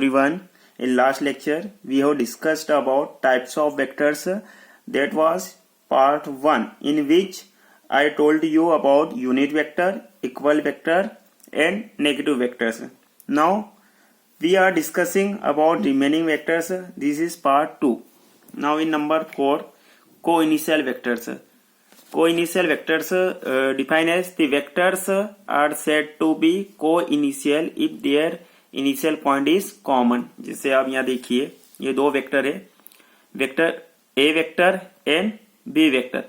everyone. In last lecture, we have discussed about types of vectors. That was part 1, in which I told you about unit vector, equal vector and negative vectors. Now, we are discussing about remaining vectors. This is part 2. Now in number 4, co-initial vectors. Co-initial vectors defined as the vectors are said to be co-initial if their initial point is common. जैसे आप यहाँ देखिए ये दो vector है, vector A vector and B vector.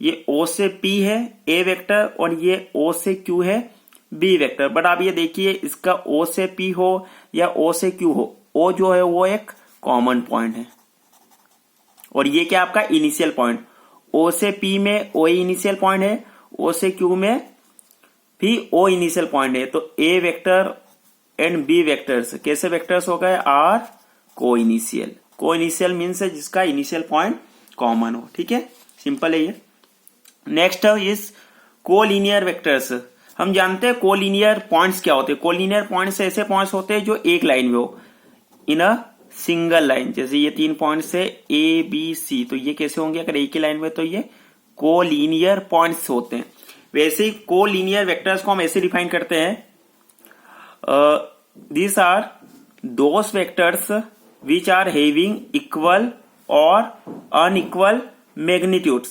ये O से P है ए वेक्टर और ये O से Q है बी वेक्टर. बट आप ये देखिए इसका O से P हो या O से Q हो, O जो है वो एक कॉमन पॉइंट है और ये क्या आपका इनिशियल पॉइंट. O से P में O इनिशियल पॉइंट है, O से Q में भी O इनिशियल पॉइंट है. तो A vector and B vectors कैसे वेक्टर्स हो गए, आर को इनिशियल. को इनिशियल मीन्स है जिसका इनिशियल पॉइंट कॉमन हो. ठीक है, सिंपल है ये. Next is collinear vectors. हम जानते हैं कोलिनियर पॉइंट्स क्या होते हैं. कोलिनियर पॉइंट्स ऐसे पॉइंट्स होते हैं जो एक लाइन में हो, इन अ सिंगल लाइन. जैसे ये 3 पॉइंट्स है ए बी सी, तो ये कैसे होंगे अगर एक ही लाइन में, तो ये कोलिनियर पॉइंट्स होते हैं. वैसे ही कोलिनियर वेक्टर्स को हम ऐसे डिफाइन करते हैं, these are those vectors which are having equal or unequal magnitudes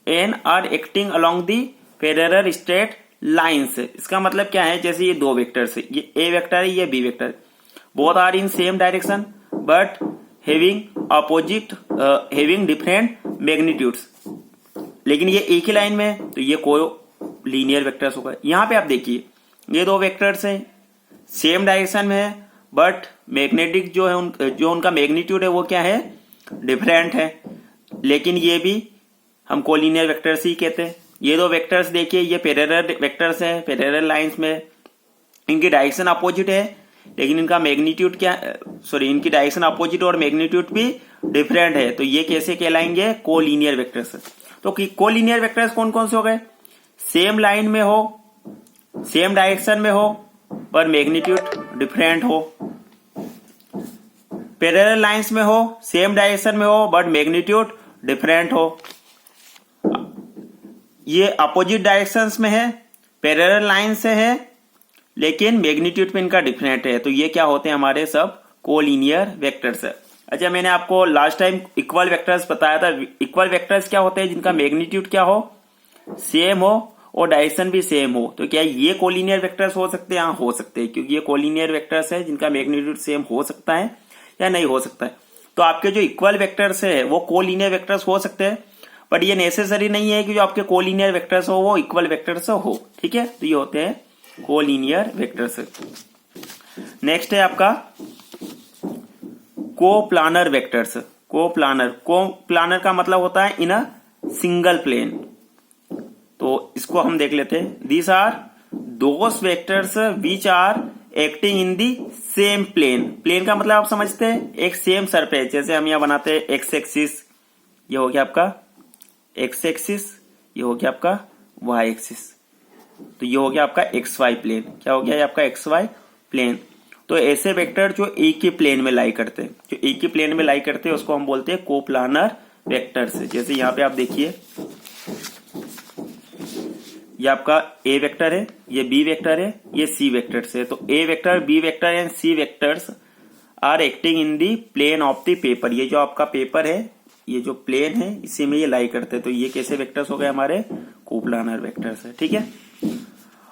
and are acting along the parallel straight lines. इसका मतलब क्या है, जैसे ये दो वेक्टर्स है, ये ए वेक्टर है ये बी वेक्टर है. Both are in same direction but having different magnitudes. लेकिन ये एक ही लाइन में है तो ये को लीनियर वेक्टर्स होगा. यहां पे आप देखिए ये दो वेक्टर्स हैं, सेम डायरेक्शन में है बट मैग्नेटिक जो है जो उनका मैग्नीट्यूड है वो क्या है, डिफरेंट है. लेकिन ये भी हम कोलिनियर वेक्टर्स ही कहते हैं. ये दो वेक्टर्स देखिए ये पैरेलल वेक्टर्स हैं, पैरेलल लाइंस में, इनकी डायरेक्शन अपोजिट है लेकिन इनका मैग्नीट्यूड क्या, सॉरी इनकी डायरेक्शन अपोजिट और मैग्नीट्यूड भी डिफरेंट है. तो ये कैसे कहलाएंगे, कोलिनियर वेक्टर्स. तो कोलिनियर वेक्टर्स कौन कौन से हो गए, सेम लाइन में हो, सेम डायरेक्शन में हो पर मैग्नीट्यूड डिफरेंट हो, पैरेलल लाइंस में हो, सेम डायरेक्शन में हो बट मैग्नीट्यूड डिफरेंट हो. ये अपोजिट डायरेक्शंस में है, पैरेलल लाइन से है लेकिन मैग्नीट्यूड में इनका डिफरेंट है. तो ये क्या होते हैं, हमारे सब कोलिनियर वेक्टर्स है. अच्छा, मैंने आपको लास्ट टाइम इक्वल वेक्टर्स बताया था. इक्वल वेक्टर्स क्या होते हैं, जिनका मैग्नीट्यूड क्या हो, सेम हो और डायरेक्शन भी सेम हो. तो क्या ये कोलिनियर वेक्टर्स हो सकते हैं, हाँ हो सकते हैं, क्योंकि ये कोलिनियर वेक्टर्स है जिनका मैग्नीट्यूड सेम हो सकता है या नहीं हो सकता है. तो आपके जो इक्वल वेक्टर्स है वो कोलिनियर वेक्टर्स हो सकते हैं बट ये नेसेसरी नहीं है कि जो आपके कोलिनियर वेक्टर्स हो वो इक्वल वेक्टर्स हो. ठीक है, तो ये होते हैं कोलिनियर वेक्टर्स. नेक्स्ट है आपका कोप्लानर वेक्टर्स. कोप्लानर का मतलब होता है इन अ सिंगल प्लेन. तो इसको हम देख लेते हैं. These are those vectors which are acting in the same plane. Plane का मतलब आप समझते हैं एक सेम सरफेस. जैसे हम यहाँ बनाते हैं एक्स एक्सिस, ये हो गया आपका एक्स एक्सिस, ये हो गया आपका वाई एक्सिस, तो ये हो गया आपका एक्स वाई प्लेन. क्या हो गया ये आपका एक्स वाई प्लेन. तो ऐसे वेक्टर जो एक ही प्लेन में लाई करते हैं, जो एक ही प्लेन में लाई करते हैं उसको हम बोलते हैं कोप्लानर वेक्टर्स. जैसे यहाँ पे आप देखिए ये आपका ए वेक्टर है, ये बी वेक्टर है, ये सी वेक्टर है. तो A vector, B vector and C vectors are acting in the plane of the paper. ये जो आपका पेपर है, ये जो प्लेन है इसी में ये लाई करते हैं. तो ये कैसे वेक्टर्स हो गए, हमारे कोप्लानर वेक्टर्स है. ठीक है,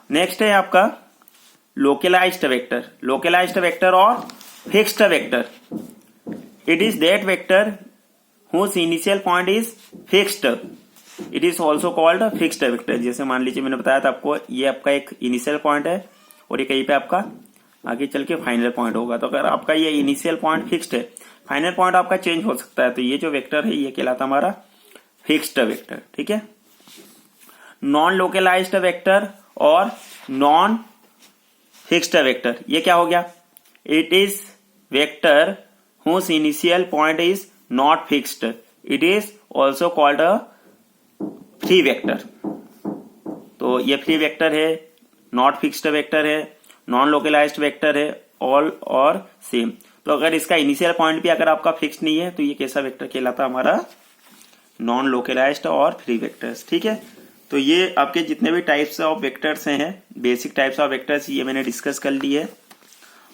नेक्स्ट है आपका लोकलाइज्ड वेक्टर. लोकलाइज्ड वेक्टर और fixed vector. It is that vector whose initial point is fixed. It is also called fixed vector. जैसे मान लीजिए मैंने बताया था आपको, ये आपका एक इनिशियल पॉइंट है और ये कहीं पे आपका आगे चल के फाइनल पॉइंट होगा. तो अगर आपका ये इनिशियल पॉइंट फिक्स्ड है, फाइनल पॉइंट आपका चेंज हो सकता है, तो ये जो वेक्टर है ये कहलाता हमारा फिक्स्ड वेक्टर. ठीक है, नॉन लोकलाइज्ड वेक्टर और नॉन फिक्स्ड वेक्टर. ये क्या हो गया, it is vector whose initial point is not fixed. It is also called a free vector. तो ये फ्री वेक्टर है, नॉट फिक्स्ड वेक्टर है, नॉन लोकलाइज्ड वेक्टर है ऑल और सेम। तो अगर इसका इनिशियल पॉइंट भी अगर आपका फिक्स नहीं है तो ये कैसा वेक्टर कहलाता है हमारा, नॉन लोकलाइज्ड और फ्री वेक्टर्स। ठीक है, तो ये आपके जितने भी टाइप्स ऑफ वेक्टर्स हैं, बेसिक टाइप्स ऑफ वेक्टर्स, ये मैंने डिस्कस कर ली है।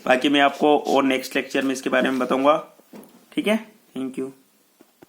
बाकी मैं आपको और नेक्स्ट लेक्चर में इसके बारे में बताऊंगा। ठीक है, थैंक यू।